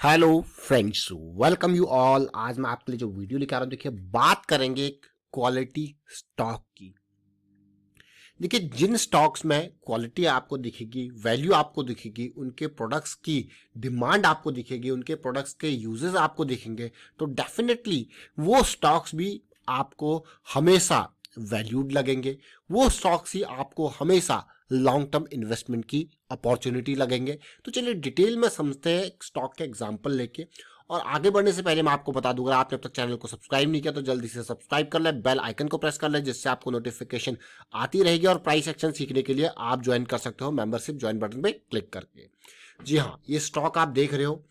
Hello friends, welcome you all. आज मैं आपके लिए जो वीडियो लेकर आ रहा हूँ, देखिए बात करेंगे क्वालिटी स्टॉक की। देखिए जिन स्टॉक्स में क्वालिटी आपको दिखेगी, वैल्यू आपको दिखेगी, उनके प्रोडक्ट्स की डिमांड आपको दिखेगी, उनके प्रोडक्ट्स के यूजेस आपको दिखेंगे, तो डेफिनेटली वो स्टॉक्स भी आपको हमेशा वैल्यूड लगेंगे। वो स्टॉक्स ही आपको हमेशा लॉन्ग टर्म इन्वेस्टमेंट की अपॉर्चुनिटी लगेंगे। तो चलिए डिटेल में समझते हैं स्टॉक के एग्जांपल लेके। और आगे बढ़ने से पहले मैं आपको बता दूंगा, आपने अब तक चैनल को सब्सक्राइब नहीं किया तो जल्दी से सब्सक्राइब कर ले, बेल आइकन को प्रेस कर ले, जिससे आपको नोटिफिकेशन आती रहेगी। और प्राइस एक्शन सीखने के लिए आप ज्वाइन कर सकते हो मेंबरशिप ज्वाइन बटन पे क्लिक करके। जी हाँ, ये स्टॉक आप देख रहे हो,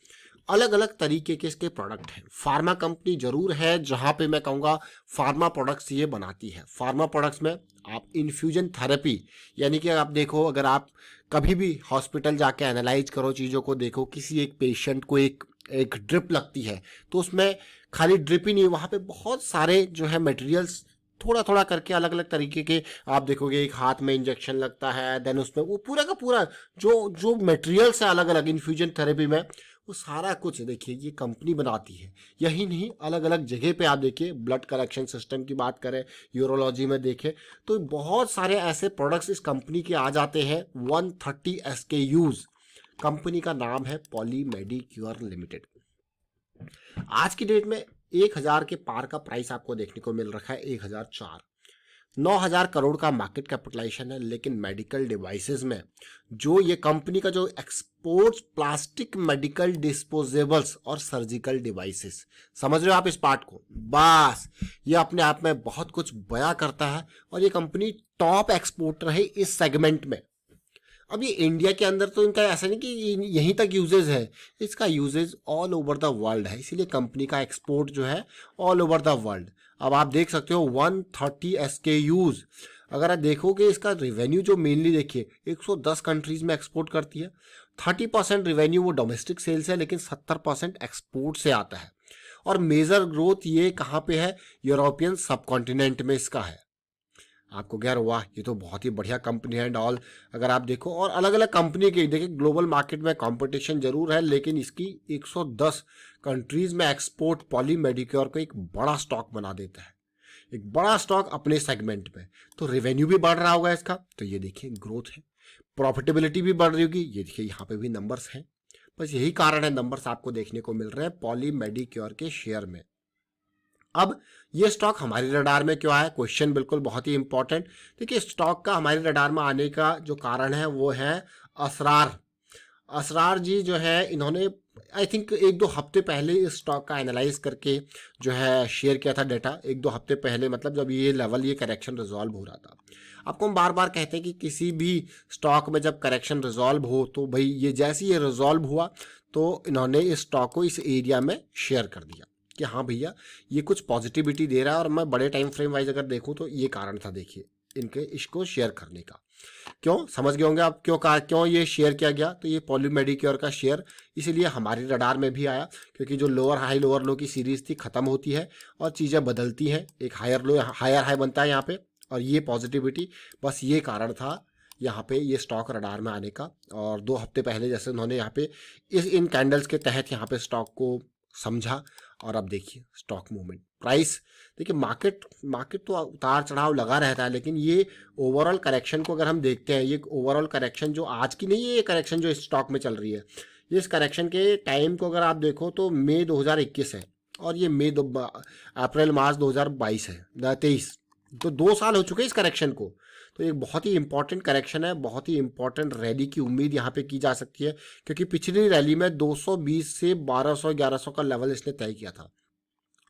अलग अलग तरीके के इसके प्रोडक्ट हैं। फार्मा कंपनी जरूर है जहां पे मैं कहूँगा फार्मा प्रोडक्ट्स ये बनाती है। फार्मा प्रोडक्ट्स में आप इन्फ्यूजन थेरेपी, यानी कि आप देखो, अगर आप कभी भी हॉस्पिटल जाके एनालाइज करो, चीज़ों को देखो, किसी एक पेशेंट को एक एक ड्रिप लगती है, तो उसमें खाली ड्रिप ही नहीं, वहाँ पे बहुत सारे जो है मटेरियल्स थोड़ा थोड़ा करके अलग अलग तरीके के आप देखोगे। एक हाथ में इंजेक्शन लगता है, देन उसमें वो पूरा का पूरा जो जो मटेरियल्स है अलग अलग इन्फ्यूजन थेरेपी में, वो सारा कुछ देखिए ये कंपनी बनाती है। यही नहीं, अलग अलग जगह पे आप देखिए, ब्लड कलेक्शन सिस्टम की बात करें, यूरोलॉजी में देखें, तो बहुत सारे ऐसे प्रोडक्ट्स इस कंपनी के आ जाते हैं। 130 SKUs। कंपनी का नाम है पॉली मेडिक्योर लिमिटेड। आज की डेट में 1000 के पार का प्राइस आपको देखने को मिल रखा है। 1004, 9000 करोड़ का मार्केट कैपिटलाइजेशन है। लेकिन मेडिकल डिवाइसेस में जो ये कंपनी का जो एक्सपोर्ट्स प्लास्टिक मेडिकल डिस्पोजेबल्स और सर्जिकल डिवाइसेस, समझ रहे हो आप इस पार्ट को? बस ये अपने आप में बहुत कुछ बयां करता है। और ये कंपनी टॉप एक्सपोर्टर है इस सेगमेंट में। अब ये इंडिया के अंदर तो इनका ऐसा नहीं कि यहीं तक यूजेज है, इसका usage all over the world है। इसीलिए कंपनी का एक्सपोर्ट जो है ऑल ओवर द वर्ल्ड। अब आप देख सकते हो 130 SKUs। अगर आप देखोगे इसका रिवेन्यू जो मेनली देखिए 110 कंट्रीज में एक्सपोर्ट करती है। 30% रिवेन्यू वो डोमेस्टिक सेल्स है, लेकिन 70% एक्सपोर्ट से आता है। और मेजर ग्रोथ ये कहाँ पे है? यूरोपियन सब कॉन्टिनेंट में इसका है। आपको कह रहा वाह, ये तो बहुत ही बढ़िया कंपनी है एंड ऑल। अगर आप देखो, और अलग अलग कंपनी के देखिए, ग्लोबल मार्केट में कंपटीशन जरूर है, लेकिन इसकी 110 कंट्रीज में एक्सपोर्ट पॉली मेडिक्योर को एक बड़ा स्टॉक बना देता है, एक बड़ा स्टॉक अपने सेगमेंट में। तो रेवेन्यू भी बढ़ रहा होगा इसका, तो ये देखिए ग्रोथ है। प्रॉफिटेबिलिटी भी बढ़ रही होगी, ये देखिए यहाँ पे भी नंबर्स हैं। बस यही कारण है नंबर्स आपको देखने को मिल रहे हैं पॉली मेडिक्योर के शेयर में। अब ये स्टॉक हमारे रडार में क्यों आया? क्वेश्चन बिल्कुल बहुत ही इंपॉर्टेंट। देखिए स्टॉक का हमारे रडार में आने का जो कारण है वो है असरार। असरार जी जो है, इन्होंने आई थिंक 1-2 हफ्ते पहले इस स्टॉक का एनालाइज करके जो है शेयर किया था डेटा। 1-2 हफ्ते पहले, मतलब जब ये लेवल, ये करेक्शन रिजॉल्व हो रहा था। आपको हम बार बार कहते हैं कि किसी भी स्टॉक में जब करेक्शन रिजॉल्व हो, तो भाई ये जैसे ये रिजॉल्व हुआ तो इन्होंने इस स्टॉक को इस एरिया में शेयर कर दिया कि हाँ भैया ये कुछ पॉजिटिविटी दे रहा है। और मैं बड़े टाइम फ्रेम वाइज अगर देखूं तो ये कारण था देखिए इनके इसको शेयर करने का। क्यों? समझ गए होंगे आप क्यों ये शेयर किया गया। तो ये पॉलीमेडिक्योर का शेयर इसीलिए हमारी रडार में भी आया, क्योंकि जो लोअर लो की सीरीज थी खत्म होती है और चीज़ें बदलती हैं, एक हायर लो हायर हाई बनता है यहाँ पे, और ये पॉजिटिविटी, बस ये कारण था यहाँ पे ये स्टॉक रडार में आने का। और 2 हफ्ते पहले जैसे उन्होंने यहाँ पे इन कैंडल्स के तहत यहाँ पे स्टॉक को समझा। और अब देखिए स्टॉक मूवमेंट, प्राइस देखिए, मार्केट तो उतार चढ़ाव लगा रहता है, लेकिन ये ओवरऑल करेक्शन को अगर हम देखते हैं, ये ओवरऑल करेक्शन जो आज की नहीं है, ये करेक्शन जो इस स्टॉक में चल रही है, ये इस करेक्शन के टाइम को अगर आप देखो तो मई 2021 है, और ये अप्रैल मार्च 2022 है, 23। तो 2 साल हो चुके हैं इस करेक्शन को। तो एक बहुत ही इंपॉर्टेंट करेक्शन है, बहुत ही इंपॉर्टेंट रैली की उम्मीद यहाँ पे की जा सकती है, क्योंकि पिछली रैली में 220 से 1200-1100 का लेवल इसने तय किया था,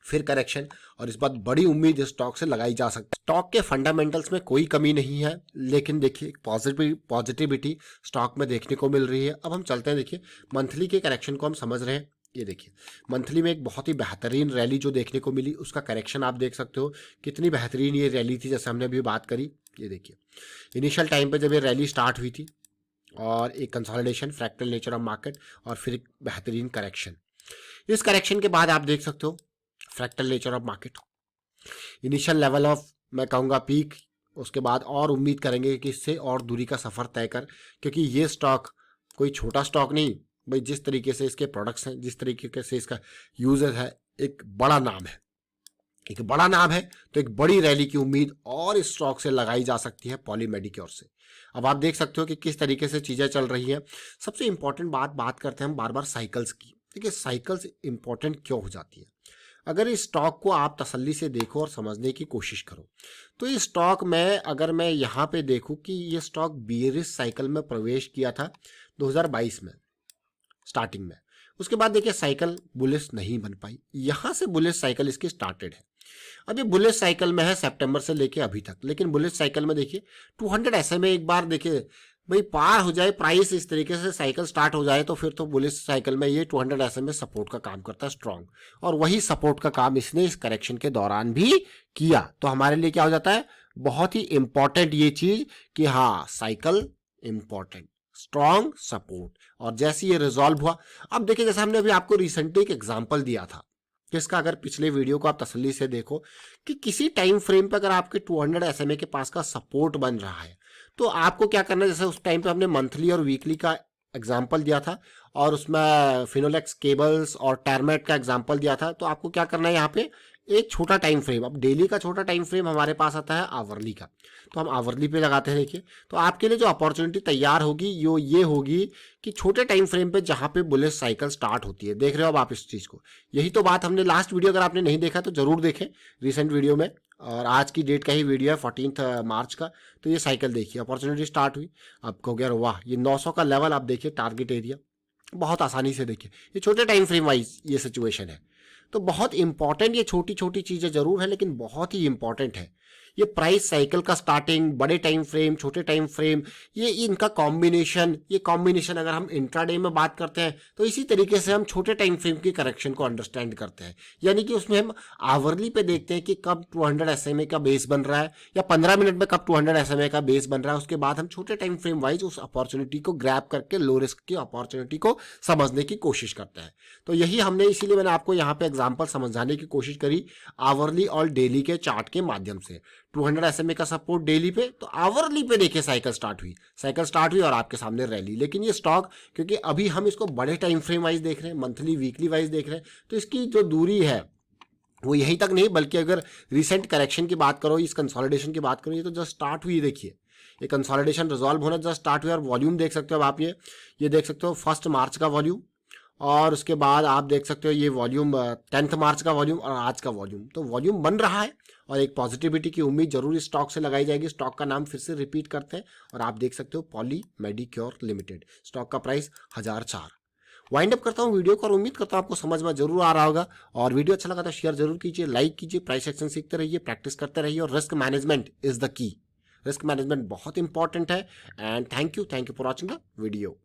फिर करेक्शन, और इस बात बड़ी उम्मीद इस स्टॉक से लगाई जा सकती है। स्टॉक के फंडामेंटल्स में कोई कमी नहीं है, लेकिन देखिए पॉजिटिविटी स्टॉक में देखने को मिल रही है। अब हम चलते हैं, देखिए मंथली के करेक्शन को हम समझ रहे हैं। ये देखिए मंथली में एक बहुत ही बेहतरीन रैली जो देखने को मिली, उसका करेक्शन आप देख सकते हो कितनी बेहतरीन ये रैली थी, जैसे हमने अभी बात करी। ये देखिए इनिशियल टाइम पे जब ये रैली स्टार्ट हुई थी, और एक consolidation, fractal nature of market, और फिर एक बेहतरीन करेक्शन। इस करेक्शन के बाद आप देख सकते हो fractal nature of market, initial level of मैं कहूँगा पीक, उसके बाद और उम्मीद करेंगे कि इससे और दूरी का सफ़र तय कर, क्योंकि ये स्टॉक कोई छोटा स्टॉक नहीं, भाई जिस तरीके से इसके प्रोडक्ट्स हैं, जिस तरीके से इसका यूजर है, एक बड़ा नाम है, एक बड़ा नाम है, तो एक बड़ी रैली की उम्मीद और इस स्टॉक से लगाई जा सकती है पॉली मेडिक्योर से। अब आप देख सकते हो कि किस तरीके से चीजें चल रही हैं। सबसे इंपॉर्टेंट बात करते हैं हम बार बार साइकिल्स की। देखिए साइकिल्स इंपॉर्टेंट क्यों हो जाती है? अगर इस स्टॉक को आप तसल्ली से देखो और समझने की कोशिश करो तो इस स्टॉक में अगर मैं यहाँ पे देखूं कि ये स्टॉक बियरिश साइकिल में प्रवेश किया था 2022 में स्टार्टिंग में, उसके बाद देखिए साइकिल बुलिश नहीं बन पाई, यहां से बुलिश साइकिल इसकी स्टार्टेड है। अब ये बुलिश साइकिल में है सितंबर से लेके अभी तक, लेकिन बुलिश साइकिल में देखिए 200 SMA एक बार देखिए भाई पार हो जाए, प्राइस इस तरीके से साइकिल स्टार्ट हो जाए तो फिर तो बुलिश साइकिल में ये 200 SMA सपोर्ट का काम करता है स्ट्रॉन्ग, और वही सपोर्ट का काम इसने इस करेक्शन के दौरान भी किया। तो हमारे लिए क्या हो जाता है, बहुत ही इंपॉर्टेंट ये चीज कि हाँ साइकिल इंपॉर्टेंट, स्ट्रॉन्ग सपोर्ट। और जैसे ये रिजॉल्व हुआ, अब देखिए जैसे हमने अभी आपको रिसेंटली एक एग्जांपल दिया था जिसका अगर पिछले वीडियो को आप तसल्ली से देखो कि किसी टाइम फ्रेम पे अगर आपके 200 SMA के पास का सपोर्ट बन रहा है तो आपको क्या करना है, जैसे उस टाइम पे हमने मंथली और वीकली का एग्जांपल दिया था और उसमें फिनोलेक्स केबल्स और टर्मेट का एग्जांपल दिया था, तो आपको क्या करना है यहाँ पे एक छोटा टाइम फ्रेम, अब डेली का छोटा टाइम फ्रेम हमारे पास आता है आवरली का, तो हम आवरली पे लगाते हैं। देखिए तो आपके लिए जो अपॉर्चुनिटी तैयार होगी ये होगी कि छोटे टाइम फ्रेम पे जहां पे बुलिश साइकिल स्टार्ट होती है, देख रहे हो अब आप इस चीज को, यही तो बात हमने लास्ट वीडियो अगर आपने नहीं देखा तो जरूर देखें रिसेंट वीडियो में, और आज की डेट का ही वीडियो है 14 मार्च का। तो ये साइकिल देखिए अपॉर्चुनिटी स्टार्ट हुई, आपको कह रहा वाह ये 900 का लेवल आप देखिए टारगेट एरिया, बहुत आसानी से देखिए ये छोटे टाइम फ्रेम वाइज ये सिचुएशन है। तो बहुत इंपॉर्टेंट ये छोटी छोटी चीजें जरूर है लेकिन बहुत ही इंपॉर्टेंट है ये प्राइस साइकिल का स्टार्टिंग, बड़े टाइम फ्रेम, छोटे टाइम फ्रेम, ये इनका कॉम्बिनेशन, ये कॉम्बिनेशन अगर हम इंट्राडे में बात करते हैं तो इसी तरीके से हम छोटे टाइम फ्रेम की करेक्शन को अंडरस्टैंड करते हैं, यानी कि उसमें हम आवरली पे देखते हैं कि कब 200 SMA का बेस बन रहा है या 15 मिनट में कब 200 SMA का बेस बन रहा है, उसके बाद हम छोटे टाइम फ्रेम वाइज उस अपॉर्चुनिटी को ग्रैब करके लो रिस्क की अपॉर्चुनिटी को समझने की कोशिश करते हैं। तो यही हमने, इसीलिए मैंने आपको यहाँ पे एग्जाम्पल समझाने की कोशिश करी आवरली और डेली के चार्ट के माध्यम से। 200 SMA का सपोर्ट डेली पे, तो आवरली पे देखिए साइकिल स्टार्ट हुई और आपके सामने रैली। लेकिन ये स्टॉक क्योंकि अभी हम इसको बड़े टाइम फ्रेम वाइज देख रहे हैं, मंथली वीकली वाइज देख रहे हैं, तो इसकी जो दूरी है वो यहीं तक नहीं, बल्कि अगर रिसेंट करेक्शन की बात करो, इस कंसोलिडेशन की बात करो, ये तो जस्ट स्टार्ट हुई। देखिए ये कंसोलिडेशन रिजॉल्व होना जस्ट स्टार्ट हुआ और वॉल्यूम देख सकते हो अब आप, ये देख सकते हो 1 मार्च का वॉल्यूम, और उसके बाद आप देख सकते हो ये वॉल्यूम 10 मार्च का वॉल्यूम और आज का वॉल्यूम। तो वॉल्यूम बन रहा है और एक पॉजिटिविटी की उम्मीद जरूर इस स्टॉक से लगाई जाएगी। स्टॉक का नाम फिर से रिपीट करते हैं और आप देख सकते हो पॉली मेडिक्योर लिमिटेड, स्टॉक का प्राइस 1004। वाइंड अप करता हूँ वीडियो को और उम्मीद करता हूँ आपको समझ में जरूर आ रहा होगा, और वीडियो अच्छा लगा तो शेयर जरूर कीजिए, लाइक कीजिए, प्राइस एक्शन सीखते रहिए, प्रैक्टिस करते रहिए, और risk management is the key. Risk management बहुत इंपॉर्टेंट है। And thank you for watching the video.